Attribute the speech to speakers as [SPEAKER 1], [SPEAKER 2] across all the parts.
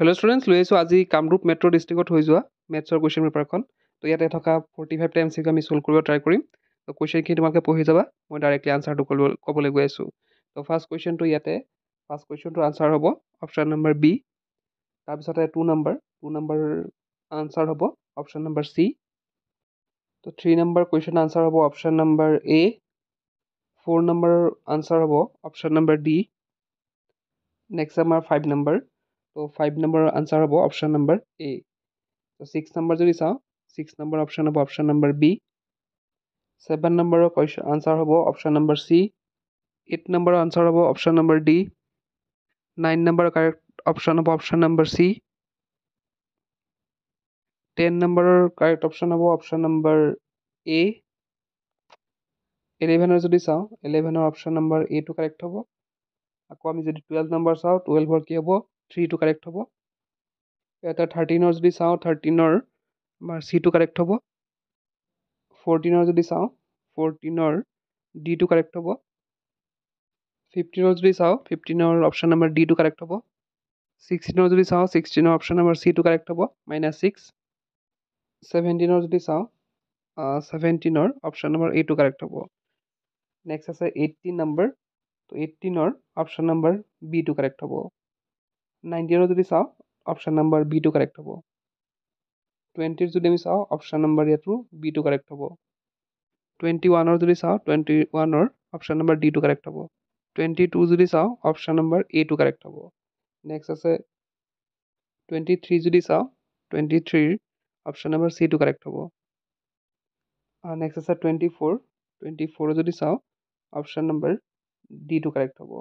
[SPEAKER 1] Hello' students, লৈ আহিছোঁ আজি কামৰূপ মেট্ৰ' ডিষ্ট্ৰিক্টত হৈ যোৱা মেথছৰ কুৱেশ্যন পেপাৰখন। তো ইয়াতে থকা 45টা MCQ আমি ছল্ভ কৰিব ট্ৰাই কৰিম। তো কুৱেশ্যনখিনি তোমালোকে পঢ়ি যাবা, মই ডাইৰেক্টলি আনচাৰটো ক'বলৈ গৈ আছোঁ। তো ফাৰ্ষ্ট কুৱেশ্যনটোৰ আনচাৰ হ'ব অপশ্যন নম্বৰ বি। তাৰপিছতে 2 নম্বৰ আনচাৰ হ'ব অপশ্যন নম্বৰ চি। তো 3 নম্বৰ কুৱেশ্যন আনচাৰ হ'ব অপশ্যন নম্বৰ এ। 4 নম্বৰ আনচাৰ হ'ব অপশ্যন নম্বৰ ডি। নেক্সট আমাৰ 5 নম্বৰ। তো 5 নম্বৰ আনচাৰ হ'ব অপশ্যন নম্বৰ এ। তো 6 নম্বৰ যদি চাওঁ, 6 নম্বৰ অপশ্যন হ'ব অপশ্যন নম্বৰ বি। 7 নম্বৰৰ আনচাৰ হ'ব অপশ্যন নম্বৰ চি। 8 নম্বৰৰ আনচাৰ হ'ব অপশ্যন নম্বৰ ডি। 9 নম্বৰৰ কাৰেক্ট অপশ্যন হ'ব অপশ্যন নম্বৰ চি। 10 নম্বৰৰ কাৰেক্ট অপশ্যন হ'ব অপশ্যন নম্বৰ এ। 11ৰ যদি চাওঁ, 11ৰ অপশ্যন নম্বৰ এটো কাৰেক্ট হ'ব। আকৌ আমি যদি 12 নম্বৰ চাওঁ, 12ৰ কি হ'ব 3টো কাৰেক্ট হ'ব। এটা 13ৰ যদি চাওঁ, 13ৰ আমাৰ চিটো কাৰেক্ট হ'ব। 14ৰ যদি চাওঁ, 14ৰ ডিটো কাৰেক্ট হ'ব। 15ৰ যদি চাওঁ, 15ৰ অপশ্যন নম্বৰ ডিটো কাৰেক্ট হ'ব। 16ৰ যদি চাওঁ, 16ৰ অপশ্যন নম্বৰ চিটো কাৰেক্ট হ'ব -6। 17ৰ যদি চাওঁ, 17ৰ অপশ্যন নম্বৰ এটো কাৰেক্ট হ'ব। নেক্সট আছে 18 নম্বৰ। তো 18ৰ অপশ্যন নম্বৰ বিটো কাৰেক্ট হ'ব। 19ৰ যদি চাওঁ, অপশ্যন নম্বৰ বিটো কাৰেক্ট হ'ব। 20ৰ যদি আমি চাওঁ, অপশ্যন নম্বৰ ইয়াতো বিটো কাৰেক্ট হ'ব। 21ৰ যদি চাওঁ, 21ৰ অপশ্যন নম্বৰ ডিটো কাৰেক্ট হ'ব। 22 যদি চাওঁ, অপশ্যন নম্বৰ এটো কাৰেক্ট হ'ব। নেক্সট আছে 23 যদি চাওঁ, 23ৰ অপশ্যন নম্বৰ চিটো কাৰেক্ট হ'ব। নেক্সট আছে 24 যদি চাওঁ, অপশ্যন নম্বৰ ডিটো কাৰেক্ট হ'ব।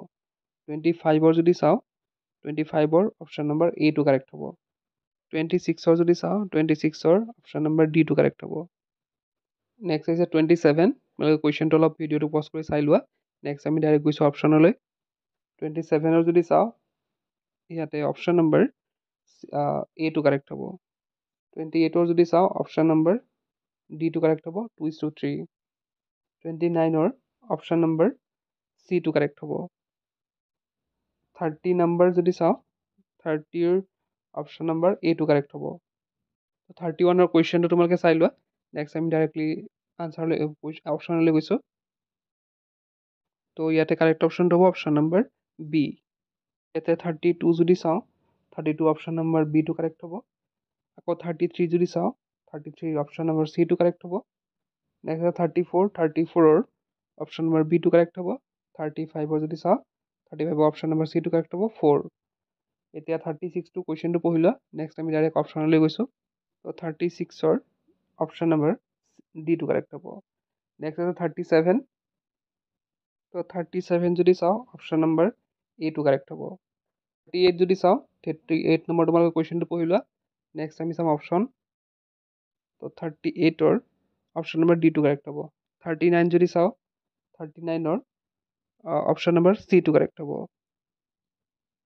[SPEAKER 1] 25ৰ যদি চাওঁ, 25ৰ অপশ্যন নম্বৰ এটো কাৰেক্ট হ'ব। 26ৰ যদি চাওঁ, 26ৰ অপশ্যন নম্বৰ ডিটো কাৰেক্ট হ'ব। নেক্সট হৈছে 27। কুৱেশ্যনটো অলপ ভিডিঅ'টো পজ কৰি চাই লোৱা। নেক্সট আমি ডাইৰেক্ট গৈছোঁ অপশ্যনলৈ। 27ৰ যদি চাওঁ, ইয়াতে অপশ্যন নম্বৰ এটো কাৰেক্ট হ'ব। 28ৰ যদি চাওঁ, অপশ্যন নম্বৰ ডিটো কাৰেক্ট হ'ব 2:3। 29ৰ অপশ্যন নম্বৰ চিটো কাৰেক্ট হ'ব। 30 নম্বৰ যদি চাওঁ, 30ৰ অপশ্যন নম্বৰ এটো কাৰেক্ট হ'ব। 31ৰ কুৱেশ্যনটো তোমালোকে চাই লোৱা। নেক্সট আমি ডাইৰেক্টলি অপশ্যনলৈ গৈছোঁ। তো ইয়াতে কাৰেক্ট অপশ্যনটো হ'ব অপশ্যন নম্বৰ বি। ইয়াতে 32 যদি চাওঁ, 32 অপশ্যন নম্বৰ বিটো কাৰেক্ট হ'ব। আকৌ 33 যদি চাওঁ, 33 অপশ্যন নম্বৰ চিটো কাৰেক্ট হ'ব। নেক্সট 34ৰ অপশ্যন নম্বৰ বিটো কাৰেক্ট হ'ব। 35ৰ যদি চাওঁ, 35ৰ অপশ্যন নম্বৰ চিটো কাৰেক্ট হ'ব 4। এতিয়া 36টো কুৱেশ্যনটো পঢ়ি লোৱা। নেক্সট আমি ডাইৰেক্ট অপশ্যনলৈ গৈছোঁ। তো 36ৰ অপশ্যন নম্বৰ ডিটো কাৰেক্ট হ'ব। নেক্সট আছে 37। তো 37 যদি চাওঁ, অপশ্যন নম্বৰ এটো কাৰেক্ট হ'ব। 38 যদি চাওঁ, 38 নম্বৰ তোমালোকে কুৱেশ্যনটো পঢ়ি লোৱা। নেক্সট আমি চাম অপশ্যন। তো 38ৰ অপশ্যন নম্বৰ ডিটো কাৰেক্ট হ'ব। 39 যদি চাওঁ, 39ৰ অপশ্যন নম্বৰ চিটো কাৰেক্ট হ'ব।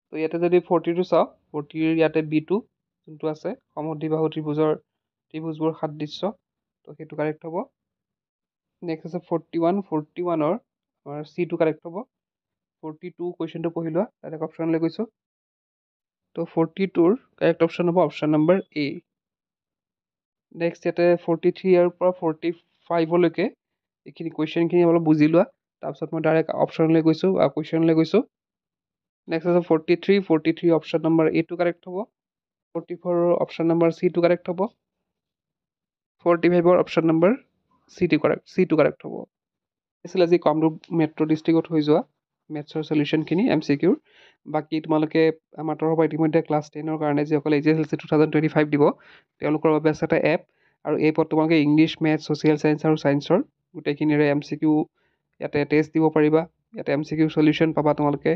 [SPEAKER 1] তো ইয়াতে যদি 40টো চাওঁ, 40ৰ ইয়াতে বিটো যোনটো আছে সমদ্বিবাহু ত্ৰিভুজবোৰ সাদৃশ্য, তো সেইটো কাৰেক্ট হ'ব। নেক্সট আছে 41ৰ আমাৰ চিটো কাৰেক্ট হ'ব। 42 কুৱেশ্যনটো পঢ়ি লোৱা, ডাইৰেক্ট অপশ্যনলৈ গৈছোঁ। তো 42ৰ কাৰেক্ট অপশ্যন হ'ব অপশ্যন নম্বৰ এ। নেক্সট ইয়াতে 43ৰ পৰা 45লৈকে এইখিনি কুৱেশ্যনখিনি অলপ বুজি লোৱা। তাৰপিছত মই ডাইৰেক্ট অপশ্যনলৈ গৈছোঁ। নেক্সট আছে 43 অপশ্যন নম্বৰ এটো কাৰেক্ট হ'ব। 44ৰ অপশ্যন নম্বৰ চিটো কাৰেক্ট হ'ব। 45ৰ অপশ্যন নম্বৰ চিটো কাৰেক্ট হ'ব। আছিল আজি কামৰূপ মেট্ৰ' ডিষ্ট্ৰিক্টত হৈ যোৱা মেথছৰ চলিউশ্যনখিনি MCQৰ। বাকী তোমালোকে আমাৰ তৰফৰ পৰা ইতিমধ্যে ক্লাছ 10ৰ কাৰণে যিসকলে HSLC 2025 দিব, তেওঁলোকৰ বাবে আছে এটা এপ। আৰু এই এপত তোমালোকে ইংলিছ, মেথছ, ছ'চিয়েল ছায়েন্স আৰু ছায়েন্সৰ গোটেইখিনিৰে MCQ ইয়াতে টেষ্ট দিব পাৰিবা। ইয়াতে MCQ চলিউশ্যন পাবা তোমালোকে,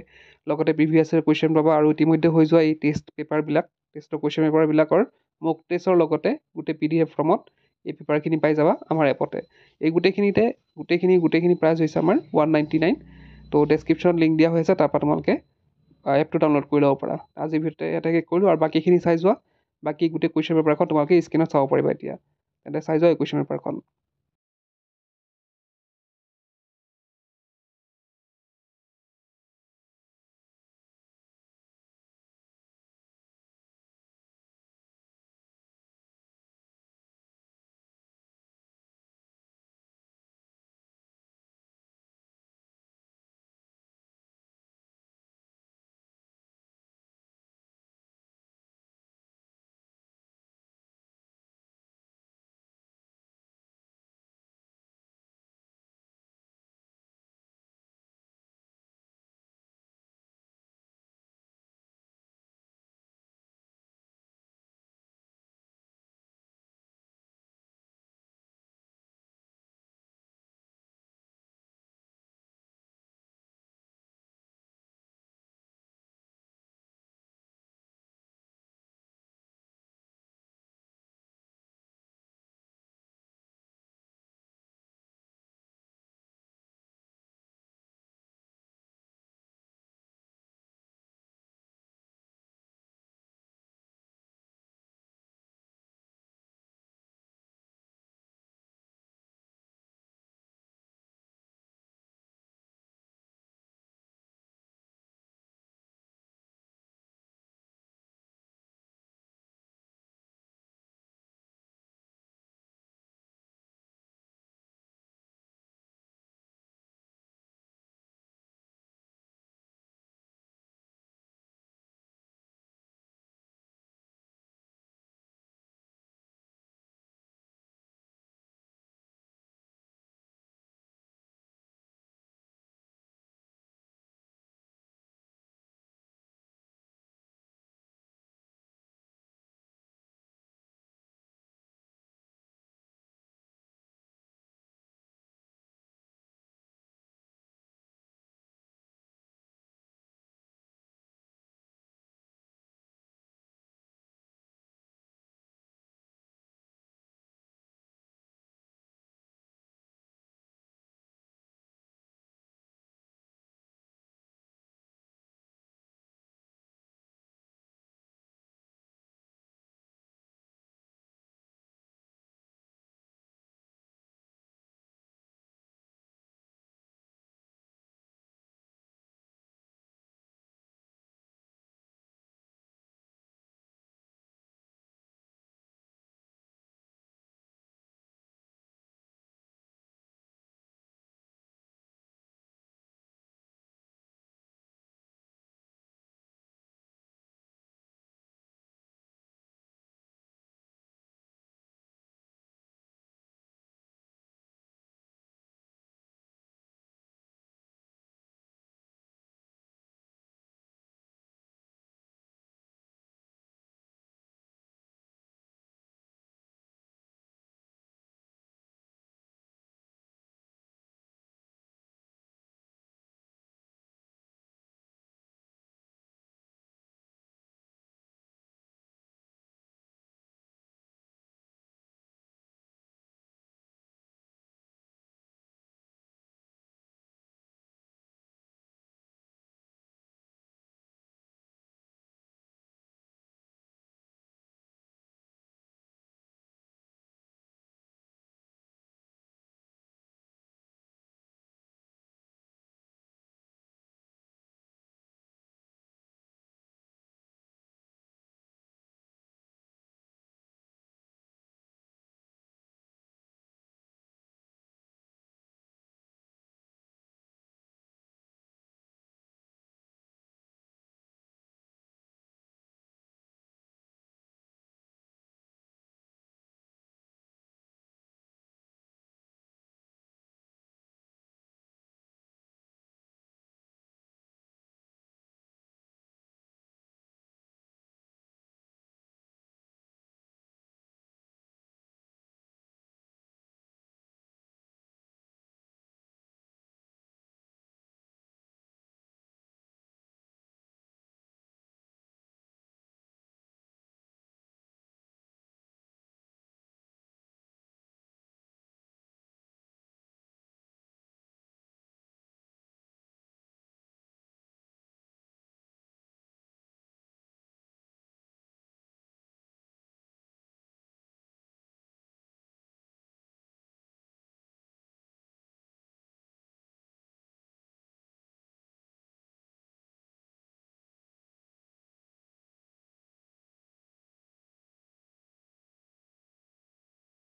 [SPEAKER 1] লগতে প্ৰিভিয়াছ ইয়েৰ কুৱেশ্যন পাবা। আৰু ইতিমধ্যে হৈ যোৱা এই টেষ্টৰ কুৱেশ্যন পেপাৰবিলাকৰ মক টেষ্টৰ লগতে গোটেই PDF ফৰ্মত এই পেপাৰখিনি পাই যাবা আমাৰ এপতে। এই গোটেইখিনি প্ৰাইচ হৈছে আমাৰ 199। তো ডেছক্ৰিপশ্যনত লিংক দিয়া হৈছে, তাৰপৰা তোমালোকে এপটো ডাউনলোড কৰি ল'ব পাৰা। আজিৰ ভিতৰতে ইয়াতে কৰিলোঁ আৰু বাকীখিনি চাই যোৱা। বাকী গোটেই কুৱেশ্যন পেপাৰখন তোমালোকে স্ক্ৰীণত চাব পাৰিবা এতিয়া। তেন্তে চাই যোৱা এই কুৱেশ্যন পেপাৰখন।